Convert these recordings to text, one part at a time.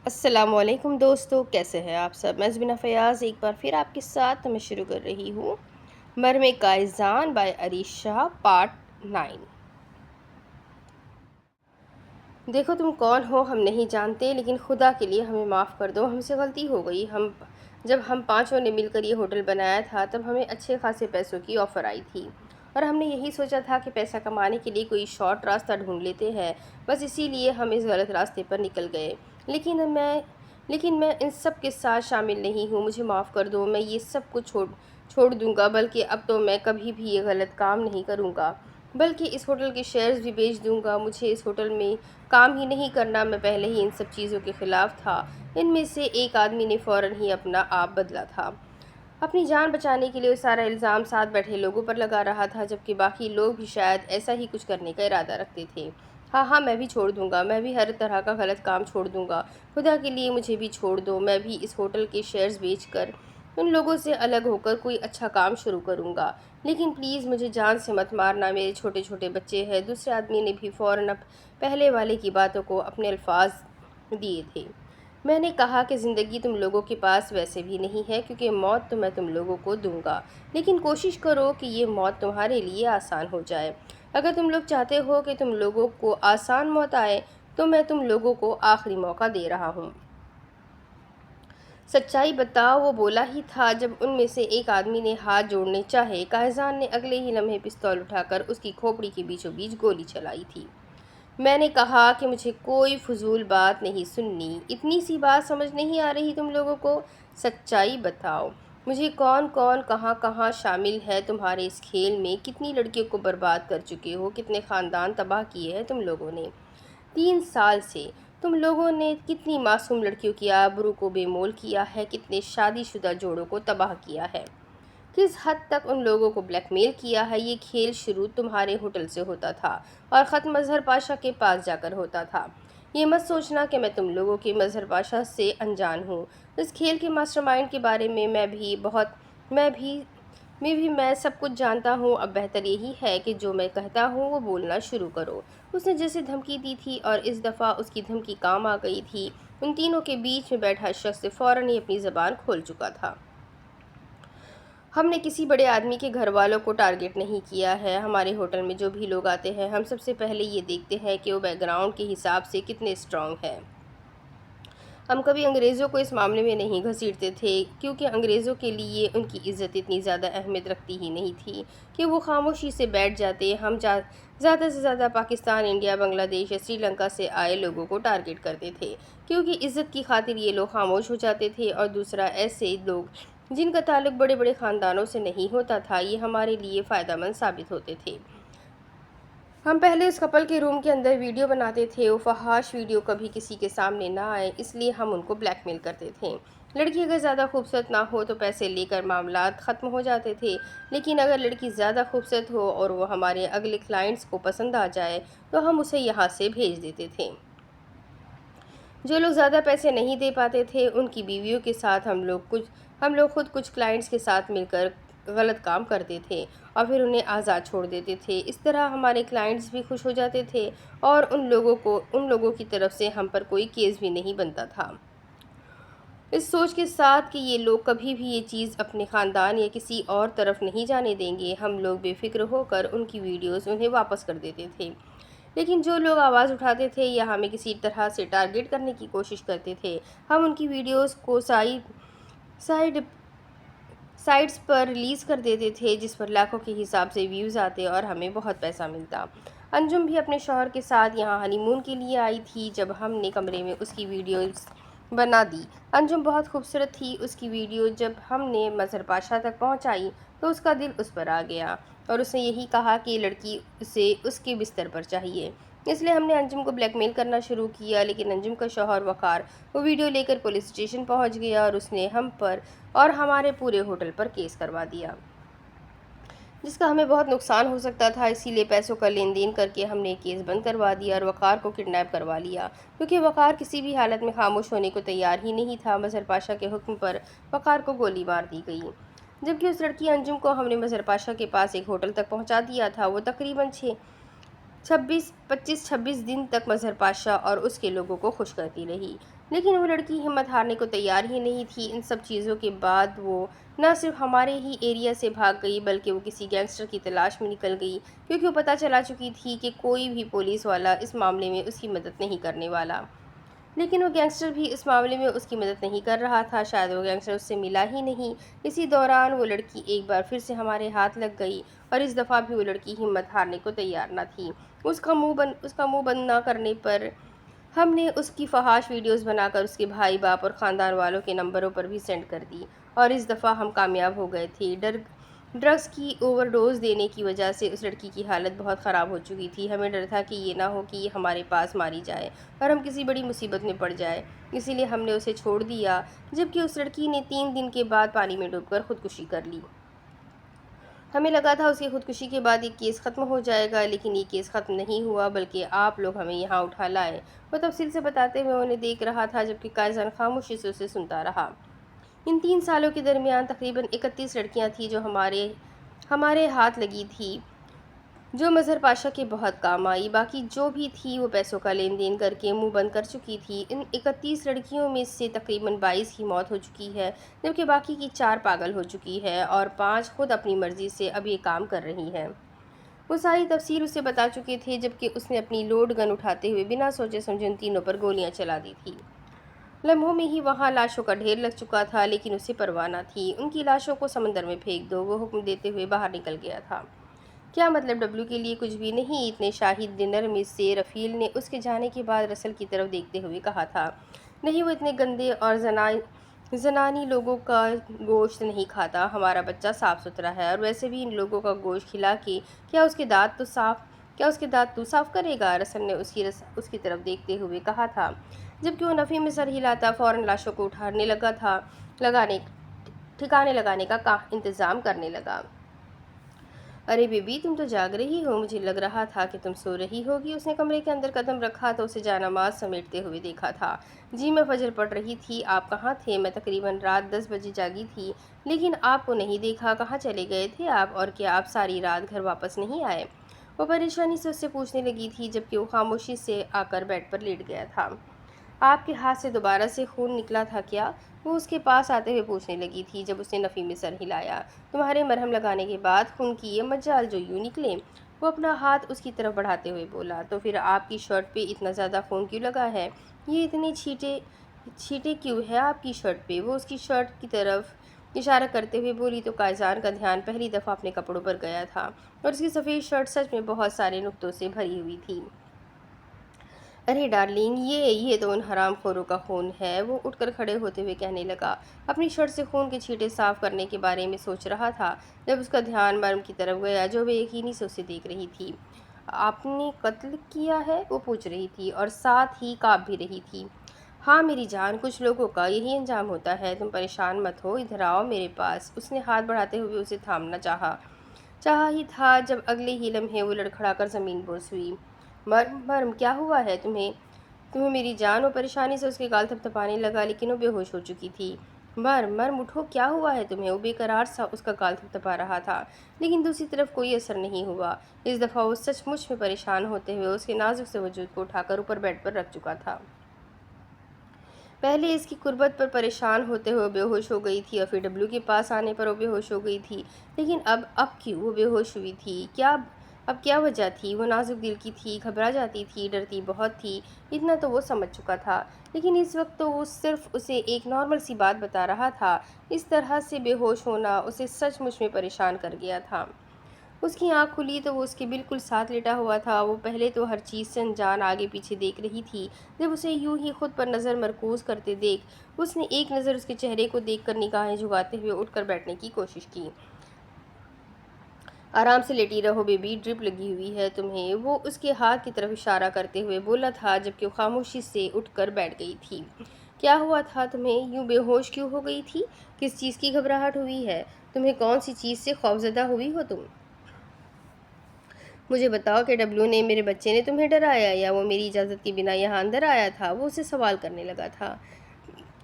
السلام علیکم دوستو، کیسے ہیں آپ سب؟ میں زبینہ فیاض ایک بار پھر آپ کے ساتھ میں شروع کر رہی ہوں مرم کائزان بائی عریشہ پارٹ 9۔ دیکھو تم کون ہو ہم نہیں جانتے، لیکن خدا کے لیے ہمیں معاف کر دو، ہم سے غلطی ہو گئی۔ جب ہم پانچوں نے مل کر یہ ہوٹل بنایا تھا تب ہمیں اچھے خاصے پیسوں کی آفر آئی تھی، اور ہم نے یہی سوچا تھا کہ پیسہ کمانے کے لیے کوئی شارٹ راستہ ڈھونڈ لیتے ہیں، بس اسی لیے ہم اس غلط راستے پر نکل گئے۔ لیکن میں ان سب کے ساتھ شامل نہیں ہوں، مجھے معاف کر دو۔ میں یہ سب کچھ چھوڑ دوں گا، بلکہ اب تو میں کبھی بھی یہ غلط کام نہیں کروں گا، بلکہ اس ہوٹل کے شیئرز بھی بیچ دوں گا۔ مجھے اس ہوٹل میں کام ہی نہیں کرنا، میں پہلے ہی ان سب چیزوں کے خلاف تھا۔ ان میں سے ایک آدمی نے فوراً ہی اپنا آپ بدلا تھا، اپنی جان بچانے کے لیے وہ سارا الزام ساتھ بیٹھے لوگوں پر لگا رہا تھا، جبکہ باقی لوگ بھی شاید ایسا ہی کچھ کرنے کا ارادہ رکھتے تھے۔ ہاں میں بھی چھوڑ دوں گا، میں بھی ہر طرح کا غلط کام چھوڑ دوں گا، خدا کے لیے مجھے بھی چھوڑ دو۔ میں بھی اس ہوٹل کے شیئرز بیچ کر ان لوگوں سے الگ ہو کر کوئی اچھا کام شروع کروں گا، لیکن پلیز مجھے جان سے مت مارنا، میرے چھوٹے چھوٹے بچے ہیں۔ دوسرے آدمی نے بھی فوراً پہلے والے کی باتوں کو اپنے الفاظ دیے تھے۔ میں نے کہا کہ زندگی تم لوگوں کے پاس ویسے بھی نہیں ہے، کیونکہ موت تو میں تم لوگوں کو دوں گا، لیکن کوشش کرو کہ یہ موت تمہارے لیے آسان ہو جائے۔ اگر تم لوگ چاہتے ہو کہ تم لوگوں کو آسان موت آئے تو میں تم لوگوں کو آخری موقع دے رہا ہوں۔ سچائی بتاؤ، وہ بولا ہی تھا جب ان میں سے ایک آدمی نے ہاتھ جوڑنے چاہے۔ کائزان نے اگلے ہی لمحے پستول اٹھا کر اس کی کھوپڑی کے بیچوں بیچ گولی چلائی تھی۔ میں نے کہا کہ مجھے کوئی فضول بات نہیں سننی، اتنی سی بات سمجھ نہیں آ رہی تم لوگوں کو؟ سچائی بتاؤ مجھے، کون کون کہاں کہاں شامل ہے تمہارے اس کھیل میں؟ کتنی لڑکیوں کو برباد کر چکے ہو، کتنے خاندان تباہ کیے ہیں تم لوگوں نے 3 سال سے؟ تم لوگوں نے کتنی معصوم لڑکیوں کی آبرو کو بے مول کیا ہے، کتنے شادی شدہ جوڑوں کو تباہ کیا ہے، کس حد تک ان لوگوں کو بلیک میل کیا ہے۔ یہ کھیل شروع تمہارے ہوٹل سے ہوتا تھا اور ختم مظہر پاشا کے پاس جا کر ہوتا تھا۔ یہ مت سوچنا کہ میں تم لوگوں کے مظہر پاشا سے انجان ہوں۔ اس کھیل کے ماسٹر مائنڈ کے بارے میں میں سب کچھ جانتا ہوں۔ اب بہتر یہی ہے کہ جو میں کہتا ہوں وہ بولنا شروع کرو۔ اس نے جیسے دھمکی دی تھی اور اس دفعہ اس کی دھمکی کام آ گئی تھی۔ ان تینوں کے بیچ میں بیٹھا شخص فوراً ہی اپنی زبان کھول چکا تھا۔ ہم نے کسی بڑے آدمی کے گھر والوں کو ٹارگٹ نہیں کیا ہے۔ ہمارے ہوٹل میں جو بھی لوگ آتے ہیں ہم سب سے پہلے یہ دیکھتے ہیں کہ وہ بیک گراؤنڈ کے حساب سے کتنے اسٹرانگ ہیں۔ ہم کبھی انگریزوں کو اس معاملے میں نہیں گھسیٹتے تھے، کیونکہ انگریزوں کے لیے ان کی عزت اتنی زیادہ اہمیت رکھتی ہی نہیں تھی کہ وہ خاموشی سے بیٹھ جاتے۔ ہم زیادہ سے زیادہ پاکستان، انڈیا، بنگلہ دیش یا سری لنکا سے آئے لوگوں کو ٹارگٹ کرتے تھے، کیونکہ عزت کی خاطر یہ لوگ خاموش ہو جاتے تھے، اور دوسرا ایسے لوگ جن کا تعلق بڑے بڑے خاندانوں سے نہیں ہوتا تھا، یہ ہمارے لیے فائدہ مند ثابت ہوتے تھے۔ ہم پہلے اس کپل کے روم کے اندر ویڈیو بناتے تھے، وہ فحش ویڈیو کبھی کسی کے سامنے نہ آئے، اس لیے ہم ان کو بلیک میل کرتے تھے۔ لڑکی اگر زیادہ خوبصورت نہ ہو تو پیسے لے کر معاملات ختم ہو جاتے تھے، لیکن اگر لڑکی زیادہ خوبصورت ہو اور وہ ہمارے اگلے کلائنٹس کو پسند آ جائے تو ہم اسے یہاں سے بھیج دیتے تھے۔ جو لوگ زیادہ پیسے نہیں دے پاتے تھے ان کی بیویوں کے ساتھ ہم لوگ خود کچھ کلائنٹس کے ساتھ مل کر غلط کام کرتے تھے اور پھر انہیں آزاد چھوڑ دیتے تھے۔ اس طرح ہمارے کلائنٹس بھی خوش ہو جاتے تھے اور ان لوگوں کی طرف سے ہم پر کوئی کیس بھی نہیں بنتا تھا، اس سوچ کے ساتھ کہ یہ لوگ کبھی بھی یہ چیز اپنے خاندان یا کسی اور طرف نہیں جانے دیں گے۔ ہم لوگ بے فکر ہو کر ان کی ویڈیوز انہیں واپس کر دیتے تھے، لیکن جو لوگ آواز اٹھاتے تھے یا ہمیں کسی طرح سے ٹارگٹ کرنے کی کوشش کرتے تھے، ہم ان کی ویڈیوز کو سائٹس پر ریلیز کر دیتے تھے، جس پر لاکھوں کے حساب سے ویوز آتے اور ہمیں بہت پیسہ ملتا۔ انجم بھی اپنے شوہر کے ساتھ یہاں ہنی مون کے لیے آئی تھی۔ جب ہم نے کمرے میں اس کی ویڈیوز بنا دی، انجم بہت خوبصورت تھی۔ اس کی ویڈیو جب ہم نے مظہر پاشا تک پہنچائی تو اس کا دل اس پر آ گیا اور اس نے یہی کہا کہ لڑکی اسے اس کے بستر پر چاہیے۔ اس لیے ہم نے انجم کو بلیک میل کرنا شروع کیا، لیکن انجم کا شوہر وقار وہ ویڈیو لے کر پولیس اسٹیشن پہنچ گیا اور اس نے ہم پر اور ہمارے پورے ہوٹل پر کیس کروا دیا، جس کا ہمیں بہت نقصان ہو سکتا تھا۔ اسی لیے پیسوں کا لین دین کر کے ہم نے کیس بند کروا دیا اور وقار کو کڈنیپ کروا لیا، کیونکہ وقار کسی بھی حالت میں خاموش ہونے کو تیار ہی نہیں تھا۔ مظہر پاشا کے حکم پر وقار کو گولی مار دی گئی، جبکہ اس لڑکی انجم کو ہم نے مظہر پاشا کے پاس ایک ہوٹل تک پہنچا دیا تھا۔ وہ تقریباً 25-26 دن تک مظہر پاشا اور اس کے لوگوں کو خوش کرتی رہی، لیکن وہ لڑکی ہمت ہارنے کو تیار ہی نہیں تھی۔ ان سب چیزوں کے بعد وہ نہ صرف ہمارے ہی ایریا سے بھاگ گئی بلکہ وہ کسی گینگسٹر کی تلاش میں نکل گئی، کیونکہ وہ پتہ چلا چکی تھی کہ کوئی بھی پولیس والا اس معاملے میں اس کی مدد نہیں کرنے والا۔ لیکن وہ گینگسٹر بھی اس معاملے میں اس کی مدد نہیں کر رہا تھا، شاید وہ گینگسٹر اس سے ملا ہی نہیں۔ اسی دوران وہ لڑکی ایک بار پھر سے ہمارے ہاتھ لگ گئی، اور اس دفعہ بھی وہ لڑکی ہمت ہارنے کو تیار نہ تھی۔ اس کا منہ بند نہ کرنے پر ہم نے اس کی فحش ویڈیوز بنا کر اس کے بھائی باپ اور خاندان والوں کے نمبروں پر بھی سینڈ کر دی، اور اس دفعہ ہم کامیاب ہو گئے تھے۔ ڈرگز کی اوور ڈوز دینے کی وجہ سے اس لڑکی کی حالت بہت خراب ہو چکی تھی۔ ہمیں ڈر تھا کہ یہ نہ ہو کہ یہ ہمارے پاس ماری جائے اور ہم کسی بڑی مصیبت میں پڑ جائے، اسی لیے ہم نے اسے چھوڑ دیا، جبکہ اس لڑکی نے 3 دن کے بعد پانی میں ڈوب کر خودکشی کر لی۔ ہمیں لگا تھا اس کی خودکشی کے بعد یہ کیس ختم ہو جائے گا، لیکن یہ کیس ختم نہیں ہوا، بلکہ آپ لوگ ہمیں یہاں اٹھا لائے۔ وہ تفصیل سے بتاتے ہوئے انہیں دیکھ رہا تھا، جبکہ قائزان خاموشی سے اسے سنتا رہا۔ ان 3 سالوں کے درمیان تقریباً 31 لڑکیاں تھیں جو ہمارے ہاتھ لگی تھیں، جو مظہر پاشا کے بہت کام آئی۔ باقی جو بھی تھی وہ پیسوں کا لین دین کر کے منہ بند کر چکی تھی۔ ان 31 لڑکیوں میں سے تقریباً 22 کی موت ہو چکی ہے، جبکہ باقی کی 4 پاگل ہو چکی ہے اور 5 خود اپنی مرضی سے اب یہ کام کر رہی ہیں۔ وہ ساری تفصیل اسے بتا چکے تھے، جبکہ اس نے اپنی لوڈ گن اٹھاتے ہوئے بنا سوچے سمجھے ان تینوں پر گولیاں چلا دی تھی۔ لمحوں میں ہی وہاں لاشوں کا ڈھیر لگ چکا تھا، لیکن اسے پرواہ نہ تھی۔ ان کی لاشوں کو سمندر میں پھینک دو، وہ حکم دیتے ہوئے باہر نکل گیا تھا۔ کیا مطلب ڈبلو کے لیے کچھ بھی نہیں، اتنے شاہی ڈنر میں سے رفیل نے اس کے جانے کے بعد رسل کی طرف دیکھتے ہوئے کہا تھا۔ نہیں، وہ اتنے گندے اور زنانی لوگوں کا گوشت نہیں کھاتا۔ ہمارا بچہ صاف ستھرا ہے، اور ویسے بھی ان لوگوں کا گوشت کھلا کے کیا اس کے دانت تو صاف کرے گا؟ رسل نے اس کی طرف دیکھتے ہوئے کہا تھا، جبکہ وہ نفی میں سر ہلاتا فوراً لاشوں کو اٹھانے ٹھکانے لگانے کا انتظام کرنے لگا۔ ارے بیبی، تم تو جاگ رہی ہو، مجھے لگ رہا تھا کہ تم سو رہی ہوگی۔ اس نے کمرے کے اندر قدم رکھا تو اسے جا نماز سمیٹتے ہوئے دیکھا تھا۔ جی، میں فجر پڑھ رہی تھی۔ آپ کہاں تھے؟ میں تقریباً رات 10 بجے جاگی تھی، لیکن آپ کو نہیں دیکھا۔ کہاں چلے گئے تھے آپ، اور کیا آپ ساری رات گھر واپس نہیں آئے؟ وہ پریشانی سے اس سے پوچھنے لگی تھی، جبکہ وہ خاموشی سے آ کر بیڈ پر لیٹ گیا تھا۔ آپ کے ہاتھ سے دوبارہ سے خون نکلا تھا کیا؟ وہ اس کے پاس آتے ہوئے پوچھنے لگی تھی، جب اس نے نفی میں سر ہلایا۔ تمہارے مرہم لگانے کے بعد خون کی یہ مجال جو یوں نکلے؟ وہ اپنا ہاتھ اس کی طرف بڑھاتے ہوئے بولا۔ تو پھر آپ کی شرٹ پہ اتنا زیادہ خون کیوں لگا ہے؟ یہ اتنے چھیٹے کیوں ہے آپ کی شرٹ پہ؟ وہ اس کی شرٹ کی طرف اشارہ کرتے ہوئے بولی تو قائزان کا دھیان پہلی دفعہ اپنے کپڑوں پر گیا تھا، اور اس کی سفید شرٹ سچ میں بہت سارے نقطوں سے بھری ہوئی تھی۔ ارے ڈارلنگ، یہ تو ان حرام خوروں کا خون ہے، وہ اٹھ کر کھڑے ہوتے ہوئے کہنے لگا۔ اپنی شرٹ سے خون کے چھینٹے صاف کرنے کے بارے میں سوچ رہا تھا جب اس کا دھیان مرم کی طرف گیا، جو بے یقینی سے اسے دیکھ رہی تھی۔ آپ نے قتل کیا ہے؟ وہ پوچھ رہی تھی، اور ساتھ ہی کانپ بھی رہی تھی۔ ہاں میری جان، کچھ لوگوں کا یہی انجام ہوتا ہے۔ تم پریشان مت ہو، ادھر آؤ میرے پاس۔ اس نے ہاتھ بڑھاتے ہوئے اسے تھامنا چاہا ہی تھا جب اگلے ہی لمحے وہ لڑکھڑا کر زمین بوس ہوئی۔ مرم کیا ہوا ہے تمہیں میری جان؟ وہ پریشانی سے اس کے گال تھپتھپانے لگا، لیکن وہ بے ہوش ہو چکی تھی۔ مرم اٹھو، کیا ہوا ہے تمہیں؟ وہ بے قرار سا اس کا گال تھپتھپا رہا تھا، لیکن دوسری طرف کوئی اثر نہیں ہوا۔ اس دفعہ وہ سچ مچ میں پریشان ہوتے ہوئے اس کے نازک سے وجود کو اٹھا کر اوپر بیڈ پر رکھ چکا تھا۔ پہلے اس کی قربت پر پریشان ہوتے ہوئے بے ہوش ہو گئی تھی، اور پھر ڈبلو کے پاس آنے پر وہ بے ہوش ہو گئی تھی، لیکن اب کیوں وہ بے ہوش ہوئی تھی؟ اب کیا وجہ تھی؟ وہ نازک دل کی تھی، گھبرا جاتی تھی، ڈرتی بہت تھی، اتنا تو وہ سمجھ چکا تھا، لیکن اس وقت تو وہ صرف اسے ایک نارمل سی بات بتا رہا تھا۔ اس طرح سے بے ہوش ہونا اسے سچ مچ میں پریشان کر گیا تھا۔ اس کی آنکھ کھلی تو وہ اس کے بالکل ساتھ لیٹا ہوا تھا۔ وہ پہلے تو ہر چیز سے انجان آگے پیچھے دیکھ رہی تھی، جب اسے یوں ہی خود پر نظر مرکوز کرتے دیکھ اس نے ایک نظر اس کے چہرے کو دیکھ کر نگاہیں جھکاتے ہوئے اٹھ کر بیٹھنے کی کوشش کی۔ آرام سے لیٹی رہو بیبی، ڈرپ لگی ہوئی ہے تمہیں، وہ اس کے ہاتھ کی طرف اشارہ کرتے ہوئے بولا تھا، جبکہ وہ خاموشی سے اٹھ کر بیٹھ گئی تھی۔ کیا ہوا تھا تمہیں؟ یوں بے ہوش کیوں ہو گئی تھی؟ کس چیز کی گھبراہٹ ہوئی ہے تمہیں؟ کون سی چیز سے خوفزدہ ہوئی ہو تم؟ مجھے بتاؤ کہ ڈبلو نے، میرے بچے نے تمہیں ڈرایا، یا وہ میری اجازت کے بنا یہاں اندر آیا تھا؟ وہ اسے سوال کرنے لگا تھا۔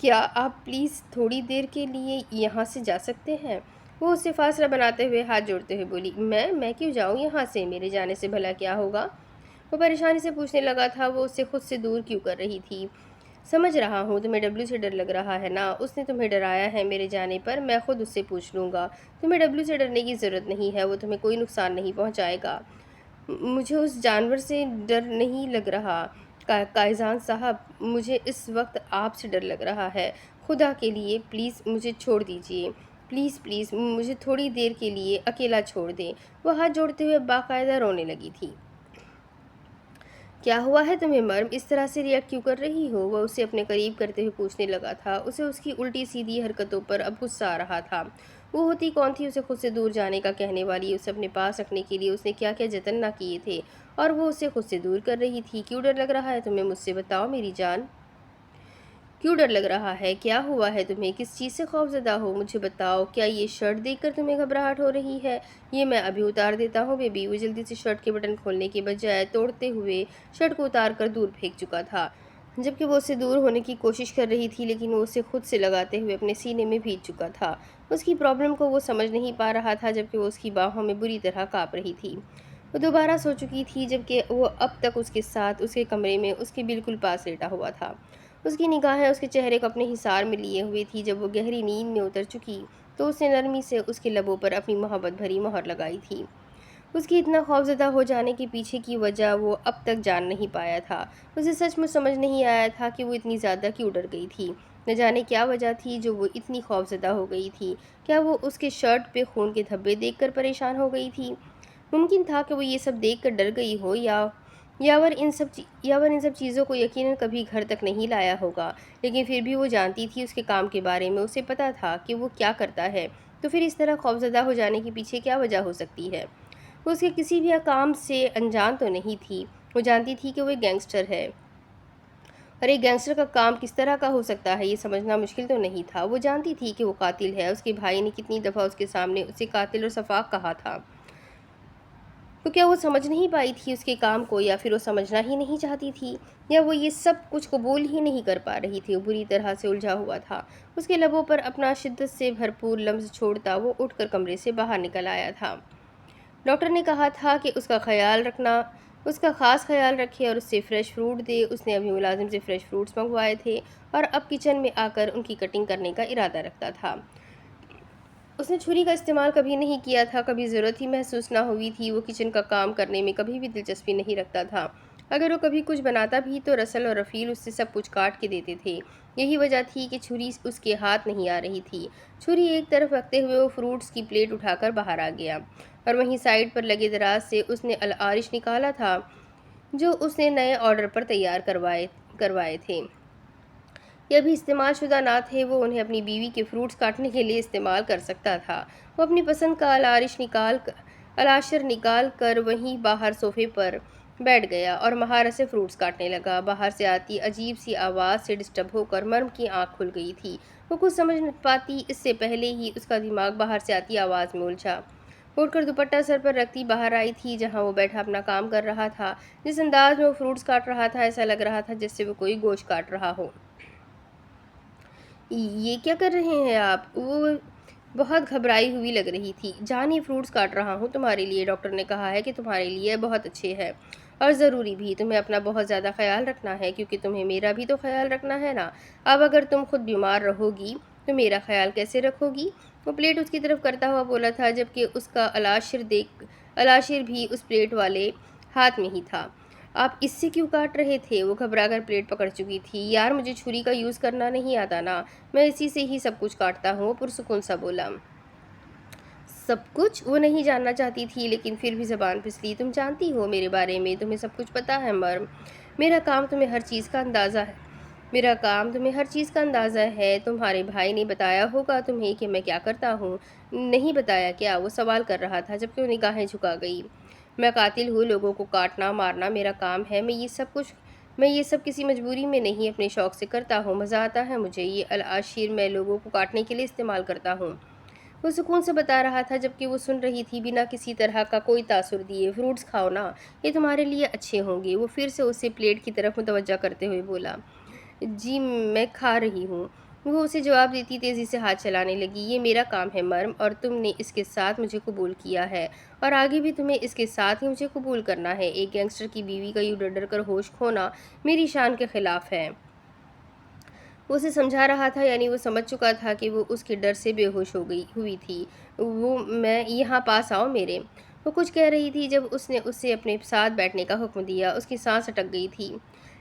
کیا آپ پلیز تھوڑی دیر کے لیے یہاں سے جا سکتے ہیں؟ وہ اس سے فاصلہ بناتے ہوئے ہاتھ جوڑتے ہوئے بولی۔ میں کیوں جاؤں یہاں سے؟ میرے جانے سے بھلا کیا ہوگا؟ وہ پریشانی سے پوچھنے لگا تھا وہ اسے خود سے دور کیوں کر رہی تھی۔ سمجھ رہا ہوں تمہیں ڈبلیو سے ڈر لگ رہا ہے نا، اس نے تمہیں ڈرایا ہے میرے جانے پر، میں خود اس سے پوچھ لوں گا۔ تمہیں ڈبلیو سے ڈرنے کی ضرورت نہیں ہے، وہ تمہیں کوئی نقصان نہیں پہنچائے گا۔ مجھے اس جانور سے ڈر نہیں لگ رہا قائزان صاحب، مجھے اس وقت آپ سے ڈر لگ رہا ہے۔ خدا کے لیے پلیز مجھے چھوڑ دیجیے، پلیز پلیز مجھے تھوڑی دیر کے لیے اکیلا چھوڑ دیں۔ وہ ہاتھ جوڑتے ہوئے باقاعدہ رونے لگی تھی۔ کیا ہوا ہے تمہیں مرم، اس طرح سے ریئیکٹ کیوں کر رہی ہو؟ وہ اسے اپنے قریب کرتے ہوئے پوچھنے لگا تھا۔ اسے اس کی الٹی سیدھی حرکتوں پر اب غصہ آ رہا تھا۔ وہ ہوتی کون تھی اسے خود سے دور جانے کا کہنے والی؟ اسے اپنے پاس رکھنے کے لیے اس نے کیا کیا جتن نہ کیے تھے، اور وہ اسے خود سے دور کر رہی تھی۔ کیوں ڈر لگ رہا ہے تمہیں؟ مجھ سے بتاؤ میری جان، کیوں ڈر لگ رہا ہے؟ کیا ہوا ہے تمہیں؟ کس چیز سے خوف زدہ ہو؟ مجھے بتاؤ۔ کیا یہ شرٹ دیکھ کر تمہیں گھبراہٹ ہو رہی ہے؟ یہ میں ابھی اتار دیتا ہوں بیبی۔ وہ جلدی سے شرٹ کے بٹن کھولنے کے بجائے توڑتے ہوئے شرٹ کو اتار کر دور پھینک چکا تھا، جبکہ وہ اسے دور ہونے کی کوشش کر رہی تھی، لیکن وہ اسے خود سے لگاتے ہوئے اپنے سینے میں بھیج چکا تھا۔ اس کی پرابلم کو وہ سمجھ نہیں پا رہا تھا، جبکہ وہ اس کی باہوں میں بری طرح کانپ رہی تھی۔ وہ دوبارہ سو چکی تھی، جبکہ وہ اب تک اس کے ساتھ اس کے کمرے میں اس کے بالکل پاس لیٹا ہوا تھا۔ اس کی نگاہیں اس کے چہرے کو اپنے حصار میں لیے ہوئے تھی۔ جب وہ گہری نیند میں اتر چکی تو اس نے نرمی سے اس کے لبوں پر اپنی محبت بھری مہر لگائی تھی۔ اس کی اتنا خوفزدہ ہو جانے کے پیچھے کی وجہ وہ اب تک جان نہیں پایا تھا۔ اسے سچ میں سمجھ نہیں آیا تھا کہ وہ اتنی زیادہ کیوں ڈر گئی تھی۔ نہ جانے کیا وجہ تھی جو وہ اتنی خوفزدہ ہو گئی تھی۔ کیا وہ اس کے شرٹ پہ خون کے دھبے دیکھ کر پریشان ہو گئی تھی؟ ممکن تھا کہ وہ یہ سب دیکھ کر ڈر گئی ہو، یاور ان سب چیزوں کو یقیناً کبھی گھر تک نہیں لایا ہوگا، لیکن پھر بھی وہ جانتی تھی اس کے کام کے بارے میں، اسے پتہ تھا کہ وہ کیا کرتا ہے۔ تو پھر اس طرح خوفزدہ ہو جانے کے پیچھے کیا وجہ ہو سکتی ہے؟ وہ اس کے کسی بھی کام سے انجان تو نہیں تھی۔ وہ جانتی تھی کہ وہ ایک گینگسٹر ہے، اور ایک گینگسٹر کا کام کس طرح کا ہو سکتا ہے یہ سمجھنا مشکل تو نہیں تھا۔ وہ جانتی تھی کہ وہ قاتل ہے، اس کے بھائی نے کتنی دفعہ اس کے سامنے اسے قاتل اور سفاک کہا تھا۔ تو کیا وہ سمجھ نہیں پائی تھی اس کے کام کو، یا پھر وہ سمجھنا ہی نہیں چاہتی تھی، یا وہ یہ سب کچھ قبول ہی نہیں کر پا رہی تھی؟ وہ بری طرح سے الجھا ہوا تھا۔ اس کے لبوں پر اپنا شدت سے بھرپور لمس چھوڑتا وہ اٹھ کر کمرے سے باہر نکل آیا تھا۔ ڈاکٹر نے کہا تھا کہ اس کا خاص خیال رکھے اور اس سے فریش فروٹ دے۔ اس نے ابھی ملازم سے فریش فروٹس منگوائے تھے اور اب کچن میں آ کر ان کی کٹنگ کرنے کا ارادہ رکھتا تھا۔ اس نے چھری کا استعمال کبھی نہیں کیا تھا، کبھی ضرورت ہی محسوس نہ ہوئی تھی۔ وہ کچن کا کام کرنے میں کبھی بھی دلچسپی نہیں رکھتا تھا۔ اگر وہ کبھی کچھ بناتا بھی تو رسل اور رفیل اس سے سب کچھ کاٹ کے دیتے تھے۔ یہی وجہ تھی کہ چھری اس کے ہاتھ نہیں آ رہی تھی۔ چھری ایک طرف رکھتے ہوئے وہ فروٹس کی پلیٹ اٹھا کر باہر آ گیا، اور وہیں سائڈ پر لگے دراز سے اس نے العارش نکالا تھا جو اس نے نئے آرڈر پر تیار کروائے تھے۔ یہ ابھی استعمال شدہ نہ تھے، وہ انہیں اپنی بیوی کے فروٹس کاٹنے کے لیے استعمال کر سکتا تھا۔ وہ اپنی پسند کا العاشر نکال کر وہیں باہر صوفے پر بیٹھ گیا اور مہارت سے فروٹس کاٹنے لگا۔ باہر سے آتی عجیب سی آواز سے ڈسٹرب ہو کر مرم کی آنکھ کھل گئی تھی۔ وہ کچھ سمجھ پاتی اس سے پہلے ہی اس کا دماغ باہر سے آتی آواز میں الجھا۔ اٹھ کر دوپٹہ سر پر رکھتی باہر آئی تھی جہاں وہ بیٹھا اپنا کام کر رہا تھا۔ جس انداز میں وہ فروٹس کاٹ رہا تھا ایسا لگ رہا تھا جس سے وہ کوئی گوشت کاٹ رہا ہو۔ یہ کیا کر رہے ہیں آپ؟ وہ بہت گھبرائی ہوئی لگ رہی تھی۔ جان، یہ فروٹس کاٹ رہا ہوں تمہارے لیے، ڈاکٹر نے کہا ہے کہ تمہارے لیے بہت اچھے ہیں اور ضروری بھی۔ تمہیں اپنا بہت زیادہ خیال رکھنا ہے کیونکہ تمہیں میرا بھی تو خیال رکھنا ہے نا۔ اب اگر تم خود بیمار رہو گی تو میرا خیال کیسے رکھو گی؟ وہ پلیٹ اس کی طرف کرتا ہوا بولا تھا، جبکہ اس کا العاشر بھی اس پلیٹ والے ہاتھ میں ہی تھا۔ آپ اس سے کیوں کاٹ رہے تھے؟ وہ گھبرا کر پلیٹ پکڑ چکی تھی۔ یار، مجھے چھری کا یوز کرنا نہیں آتا نا، میں اسی سے ہی سب کچھ کاٹتا ہوں، وہ پرسکون سا بولا۔ سب کچھ؟ وہ نہیں جاننا چاہتی تھی لیکن پھر بھی زبان پھسلی۔ تم جانتی ہو میرے بارے میں، تمہیں سب کچھ پتہ ہے مرم۔ میرا کام تمہیں ہر چیز کا اندازہ ہے۔ تمہارے بھائی نے بتایا ہوگا تمہیں کہ میں کیا کرتا ہوں۔ نہیں بتایا کیا؟ وہ سوال کر رہا تھا جبکہ وہ نگاہیں جھکا گئی۔ میں قاتل ہوں، لوگوں کو کاٹنا مارنا میرا کام ہے۔ میں یہ سب کسی مجبوری میں نہیں، اپنے شوق سے کرتا ہوں، مزہ آتا ہے مجھے۔ یہ العاشر میں لوگوں کو کاٹنے کے لیے استعمال کرتا ہوں، وہ سکون سے بتا رہا تھا جبکہ وہ سن رہی تھی بنا کسی طرح کا کوئی تاثر دیے۔ فروٹس کھاؤ نا، یہ تمہارے لیے اچھے ہوں گے۔ وہ پھر سے اسے پلیٹ کی طرف متوجہ کرتے ہوئے بولا۔ جی میں کھا رہی ہوں۔ وہ اسے جواب دیتی تیزی سے ہاتھ چلانے لگی۔ یہ میرا کام ہے مرم، اور تم نے اس کے ساتھ مجھے قبول کیا ہے، اور آگے بھی تمہیں اس کے ساتھ ہی مجھے قبول کرنا ہے۔ ایک گینگسٹر کی بیوی کا یوں ڈر ڈر کر ہوش کھونا میری شان کے خلاف ہے۔ وہ اسے سمجھا رہا تھا، یعنی وہ سمجھ چکا تھا کہ وہ اس کے ڈر سے بے ہوش ہوئی تھی۔ میں یہاں پاس آؤ میرے۔ وہ کچھ کہہ رہی تھی جب اس نے اسے اپنے ساتھ بیٹھنے کا حکم دیا۔ اس کی سانس اٹک گئی تھی،